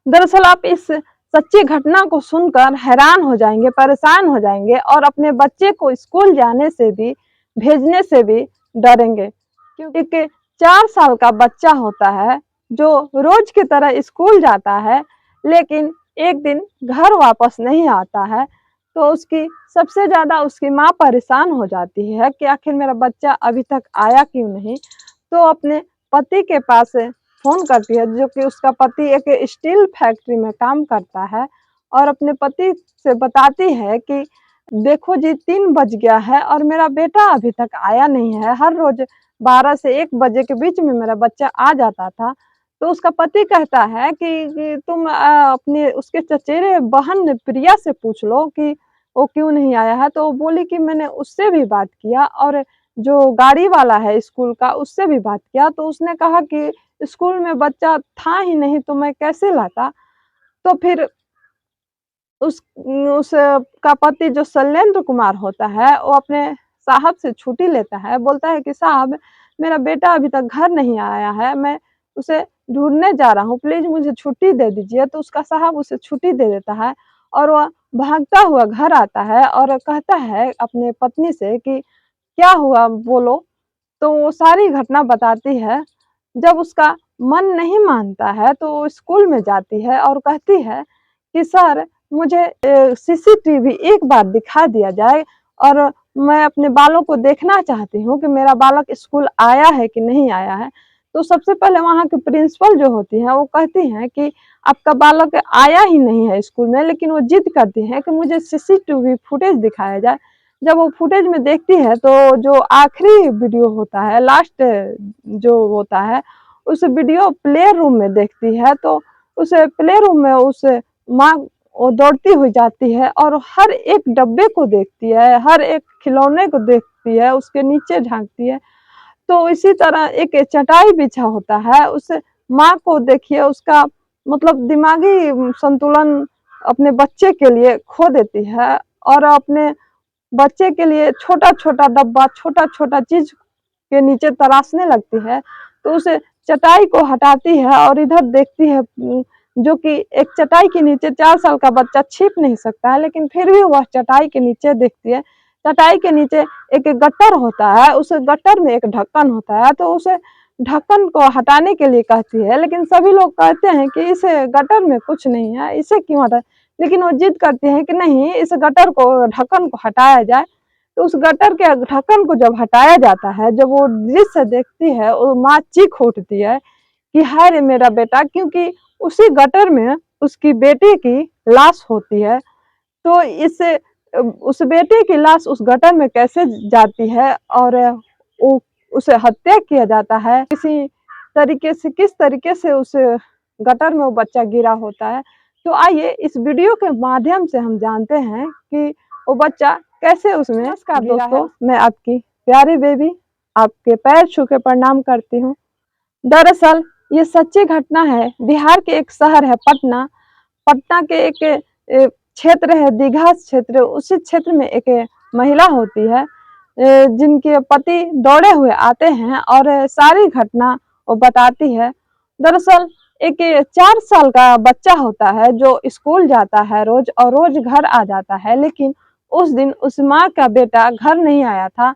दरअसल आप इस सच्ची घटना को सुनकर हैरान हो जाएंगे, परेशान हो जाएंगे और अपने बच्चे को स्कूल जाने से भी, भेजने से भी डरेंगे। क्योंकि 4 साल का बच्चा होता है जो रोज की तरह स्कूल जाता है, लेकिन एक दिन घर वापस नहीं आता है, तो उसकी सबसे ज़्यादा उसकी माँ परेशान हो जाती है कि आखिर मेरा बच्चा अभी तक आया क्यों नहीं। तो अपने पति के पास फ़ोन करती है, जो कि उसका पति एक स्टील फैक्ट्री में काम करता है, और अपने पति से बताती है कि देखो जी 3 बज गया है और मेरा बेटा अभी तक आया नहीं है। हर रोज़ 12 से 1 बजे के बीच में मेरा बच्चा आ जाता था। तो उसका पति कहता है कि तुम अपने उसके चचेरे बहन प्रिया से पूछ लो कि वो क्यों नहीं आया है। तो वो बोली कि मैंने उससे भी बात किया और जो गाड़ी वाला है स्कूल का उससे भी बात किया, तो उसने कहा कि स्कूल में बच्चा था ही नहीं तो मैं कैसे लाता। तो फिर उस का पति जो शैलेंद्र कुमार होता है, वो अपने साहब से छुट्टी लेता है, बोलता है कि साहब मेरा बेटा अभी तक घर नहीं आया है, मैं उसे ढूँढने जा रहा हूँ, प्लीज़ मुझे छुट्टी दे दीजिए। तो उसका साहब उसे छुट्टी दे देता है और वह भागता हुआ घर आता है और कहता है अपने पत्नी से कि क्या हुआ बोलो? तो वो सारी घटना बताती है। जब उसका मन नहीं मानता है तो वो स्कूल में जाती है और कहती है कि सर मुझे सीसीटीवी एक बार दिखा दिया जाए और मैं अपने बालों को देखना चाहती हूँ कि मेरा बालक स्कूल आया है कि नहीं आया है। तो सबसे पहले वहाँ की प्रिंसिपल जो होती हैं वो कहती हैं कि आपका बालक आया ही नहीं है स्कूल में, लेकिन वो जिद करती हैं कि मुझे सीसीटीवी फुटेज दिखाया जाए। जब वो फुटेज में देखती है तो जो आखिरी वीडियो होता है, लास्ट जो होता है, उस वीडियो प्ले रूम में देखती है, तो उस प्ले रूम में उस माँ वो दौड़ती हुई जाती है और हर एक डब्बे को देखती है, हर एक खिलौने को देखती है, उसके नीचे झाँकती है। तो इसी तरह एक चटाई बिछा होता है, उस माँ को देखिए उसका मतलब दिमागी संतुलन अपने बच्चे के लिए खो देती है और अपने बच्चे के लिए छोटा-छोटा डब्बा, छोटा-छोटा चीज़ के नीचे तराशने लगती है। तो उस चटाई को हटाती है और इधर देखती है जो कि एक चटाई के नीचे 4 साल का बच्चा छिप नहीं सकता है, लेकिन फिर भी वह चटाई के नीचे देखती है। चटाई के नीचे एक गट्टर होता है, उस गट्टर में एक ढक्कन होता है, तो उस ढक्कन को हटाने के लिए कहती है, लेकिन सभी लोग कहते हैं कि इस गट्टर में कुछ नहीं है, इसे क्यों हटाएँ? लेकिन वो जिद करती है कि नहीं, इस गट्टर को ढक्कन को हटाया जाए। तो उस गट्टर के ढक्कन को जब हटाया जाता है, जब वो दृश्य देखती है, वो माँ चीख उठती है कि हाय रे मेरा बेटा! क्योंकि उसी गटर में उसकी बेटी की लाश होती है। तो उस बेटे की लाश उस गटर में कैसे जाती है और वो उसे हत्या किया जाता है, किस तरीके से उस गटर में वो बच्चा गिरा होता है। तो आइए इस वीडियो के माध्यम से हम जानते हैं कि वो बच्चा कैसे उसमें नमस्कार दोस्तों, मैं आपकी प्यारी बेबी आपके पैर छू के प्रणाम करती हूँ। दरअसल ये सच्ची घटना है, बिहार के एक शहर है पटना। पटना के एक क्षेत्र है दीघा क्षेत्र, उसी क्षेत्र में एक महिला होती है जिनके पति दौड़े हुए आते हैं और सारी घटना वो बताती है। दरअसल एक 4 साल का बच्चा होता है जो स्कूल जाता है रोज और रोज घर आ जाता है, लेकिन उस दिन उस माँ का बेटा घर नहीं आया था।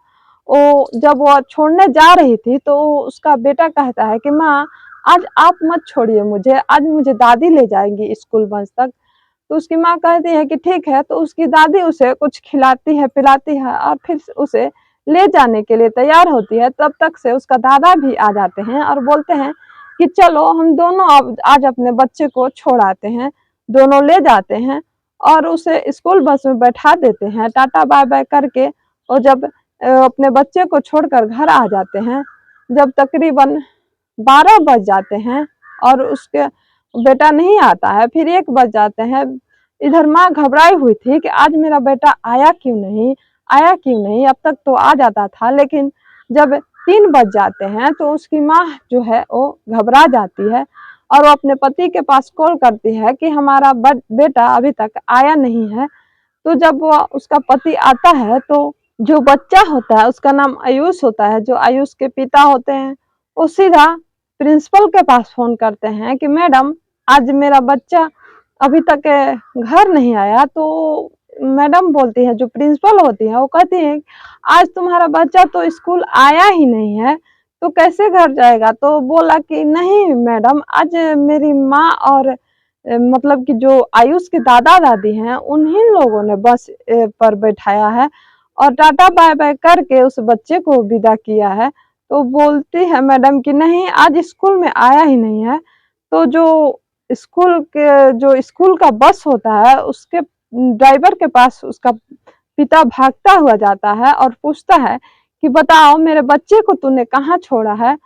वो जब वो छोड़ने जा रही थी तो उसका बेटा कहता है कि माँ आज आप मत छोड़िए मुझे, आज मुझे दादी ले जाएँगी स्कूल बस तक। तो उसकी माँ कहती है कि ठीक है, तो उसकी दादी उसे कुछ खिलाती है, पिलाती है और फिर उसे ले जाने के लिए तैयार होती है। तब तक से उसका दादा भी आ जाते हैं और बोलते हैं कि चलो हम दोनों अब आज अपने बच्चे को छोड़ आते हैं। दोनों ले जाते हैं और उसे स्कूल बस में बैठा देते हैं, टाटा बाय-बाय करके। और जब अपने बच्चे को छोड़कर घर आ जाते हैं, जब तकरीबन 12 बज जाते हैं और उसके बेटा नहीं आता है, फिर 1 बज जाते हैं। इधर माँ घबराई हुई थी कि आज मेरा बेटा आया क्यों नहीं, आया क्यों नहीं? अब तक तो आ जाता था, लेकिन जब 3 बज जाते हैं तो उसकी माँ जो है वो घबरा जाती है और वो अपने पति के पास कॉल करती है कि हमारा बेटा अभी तक आया नहीं है। तो जब वो उसका पति आता है तो जो बच्चा होता है उसका नाम आयुष होता है, जो आयुष के पिता होते हैं, वो सीधा प्रिंसिपल के पास फ़ोन करते हैं कि मैडम आज मेरा बच्चा अभी तक घर नहीं आया, तो मैडम बोलती है, जो प्रिंसिपल होती है, वो कहती है आज तुम्हारा बच्चा तो स्कूल आया ही नहीं है, तो कैसे घर जाएगा? तो बोला कि नहीं मैडम, आज मेरी माँ और मतलब कि जो आयुष के दादा दादी हैं उन्हीं लोगों ने बस पर बैठाया है और टाटा बाय बाय करके उस बच्चे को विदा किया है। तो बोलती है मैडम कि नहीं, आज स्कूल में आया ही नहीं है। तो जो स्कूल का बस होता है, उसके ड्राइवर के पास उसका पिता भागता हुआ जाता है और पूछता है कि बताओ, मेरे बच्चे को तूने कहाँ छोड़ा है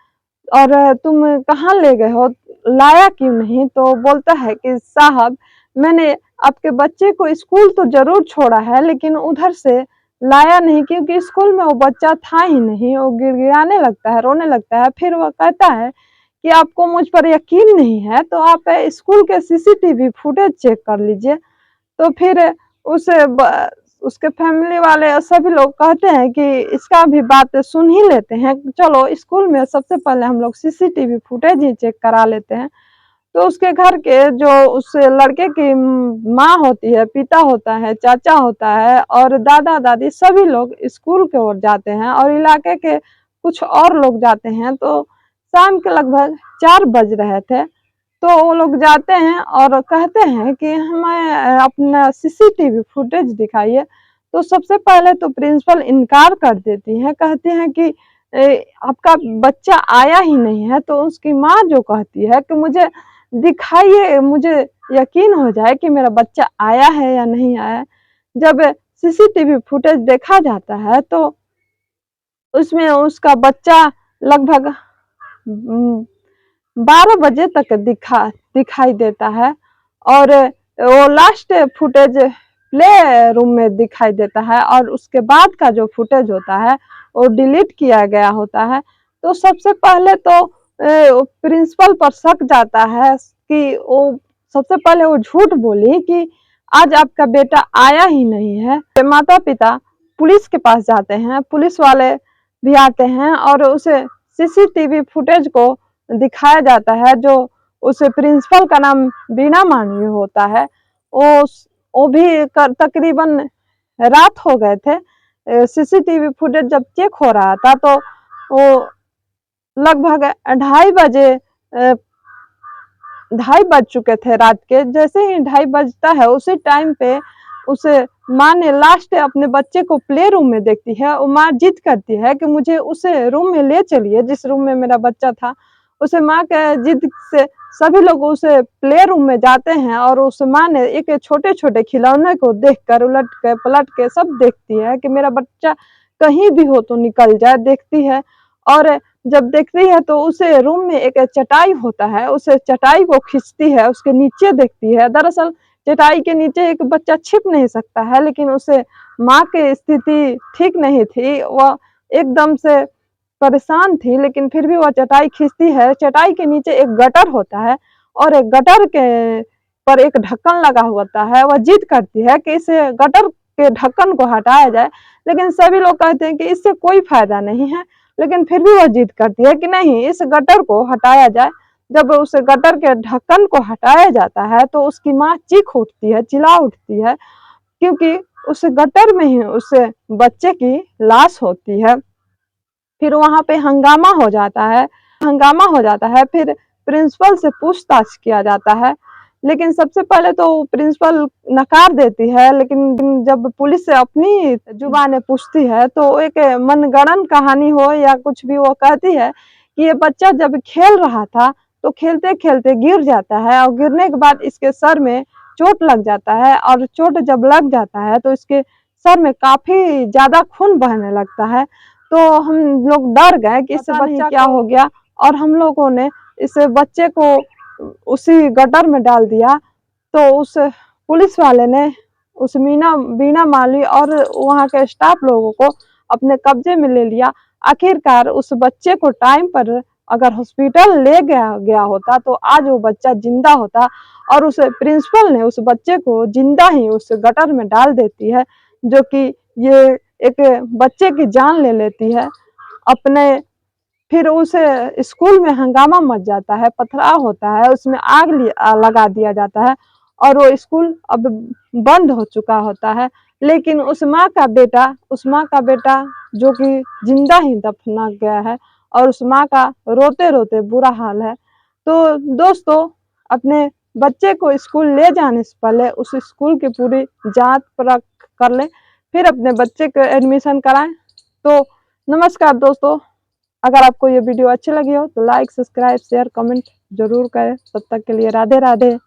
और तुम कहाँ ले गए हो, लाया क्यों नहीं? तो बोलता है कि साहब, मैंने आपके बच्चे को स्कूल तो जरूर छोड़ा है, लेकिन उधर से लाया नहीं, क्योंकि स्कूल में वो बच्चा था ही नहीं। वो गिड़गिड़ाने लगता है, रोने लगता है। फिर वो कहता है कि आपको मुझ पर यकीन नहीं है तो आप स्कूल के सीसीटीवी फुटेज चेक कर लीजिए। तो फिर उसे उसके फैमिली वाले सभी लोग कहते हैं कि इसका भी बात सुन ही लेते हैं, चलो स्कूल में सबसे पहले हम लोग सीसीटीवी फुटेज ही चेक करा लेते हैं। तो उसके घर के जो उस लड़के की माँ होती है, पिता होता है, चाचा होता है और दादा दादी, सभी लोग स्कूल की ओर जाते हैं और इलाके के कुछ और लोग जाते हैं। तो शाम के लगभग 4 बज रहे थे, तो वो लोग जाते हैं और कहते हैं कि हमें अपना सीसीटीवी फुटेज दिखाइए। तो सबसे पहले तो प्रिंसिपल इनकार कर देती है, कहती हैं कि आपका बच्चा आया ही नहीं है। तो उसकी माँ जो कहती है कि मुझे दिखाइए, मुझे यकीन हो जाए कि मेरा बच्चा आया है या नहीं आया। जब सीसीटीवी फुटेज देखा जाता है तो उसमें उसका बच्चा लगभग 12 बजे तक दिखाई देता है और वो लास्ट फुटेज प्ले रूम में दिखाई देता है और उसके बाद का जो फुटेज होता है वो डिलीट किया गया होता है। तो सबसे पहले तो प्रिंसिपल पर शक जाता है कि वो सबसे पहले वो झूठ बोली कि आज आपका बेटा आया ही नहीं है। माता पिता पुलिस के पास जाते हैं, पुलिस वाले भी आते हैं और उसे सीसीटीवी फुटेज को दिखाया जाता है। जो उस प्रिंसिपल का नाम बीना मानवी होता है, वो वो भी तकरीबन रात हो गए थे। सीसीटीवी फुटेज जब चेक हो रहा था तो वो लगभग 2:30 बज चुके थे रात के। जैसे ही 2:30 बजता है, उसी टाइम पे उसे माँ ने लास्ट अपने बच्चे को प्ले रूम में देखती है। वो माँ जिद करती है कि मुझे उस रूम में ले चलिए जिस रूम में मेरा बच्चा था। उसे माँ के जिद से सभी लोग उस प्ले रूम में जाते हैं और उस माँ ने एक छोटे-छोटे खिलौने को देखकर उलट के पलट के सब देखती है कि मेरा बच्चा कहीं भी हो तो निकल जाए, देखती है। और जब देखती है तो उस रूम में एक चटाई होता है, उस चटाई को खींचती है, उसके नीचे देखती है। दरअसल चटाई के नीचे एक बच्चा छिप नहीं सकता है, लेकिन उसे माँ की स्थिति ठीक नहीं थी, वह एकदम से परेशान थी, लेकिन फिर भी वह चटाई खींचती है। चटाई के नीचे एक गटर होता है और एक गटर के पर एक ढक्कन लगा होता है। वह जिद करती है कि इस गटर के ढक्कन को हटाया जाए, लेकिन सभी लोग कहते हैं कि इससे कोई फायदा नहीं है, लेकिन फिर भी वह जिद करती है कि नहीं, इस गटर को हटाया जाए। जब उस गटर के ढक्कन को हटाया जाता है तो उसकी माँ चीख उठती है, चिल्ला उठती है, क्योंकि उस गटर में ही उस बच्चे की लाश होती है। फिर वहाँ पे हंगामा हो जाता है, फिर प्रिंसिपल से पूछताछ किया जाता है, लेकिन सबसे पहले तो प्रिंसिपल नकार देती है। लेकिन जब पुलिस से अपनी जुबान पूछती है तो एक मनगढ़ंत कहानी हो या कुछ भी, वो कहती है कि ये बच्चा जब खेल रहा था तो खेलते-खेलते गिर जाता है और गिरने के बाद इसके सर में चोट लग जाता है और चोट जब लग जाता है तो इसके सर में काफ़ी ज़्यादा खून बहने लगता है। तो हम लोग डर गए कि इससे बच्चा क्या हो गया और हम लोगों ने इस बच्चे को उसी गटर में डाल दिया। तो उस पुलिस वाले ने उस बीना माली और वहाँ के स्टाफ लोगों को अपने कब्जे में ले लिया। आखिरकार उस बच्चे को टाइम पर अगर हॉस्पिटल ले गया होता तो आज वो बच्चा जिंदा होता और उस प्रिंसिपल ने उस बच्चे को जिंदा ही उस गटर में डाल देती है, जो कि ये एक बच्चे की जान ले लेती है। अपने फिर उस स्कूल में हंगामा मच जाता है, पथराव होता है, उसमें आग लगा दिया जाता है और वो स्कूल अब बंद हो चुका होता है। लेकिन उस माँ का बेटा जो कि जिंदा ही दफना गया है और उस माँ का रोते-रोते बुरा हाल है। तो दोस्तों, अपने बच्चे को स्कूल ले जाने से पहले उस स्कूल की पूरी जाँच परख कर लें, फिर अपने बच्चे को एडमिशन कराएँ। तो नमस्कार दोस्तों, अगर आपको ये वीडियो अच्छी लगी हो तो लाइक, सब्सक्राइब, शेयर, कमेंट ज़रूर करें। तब तक के लिए राधे राधे।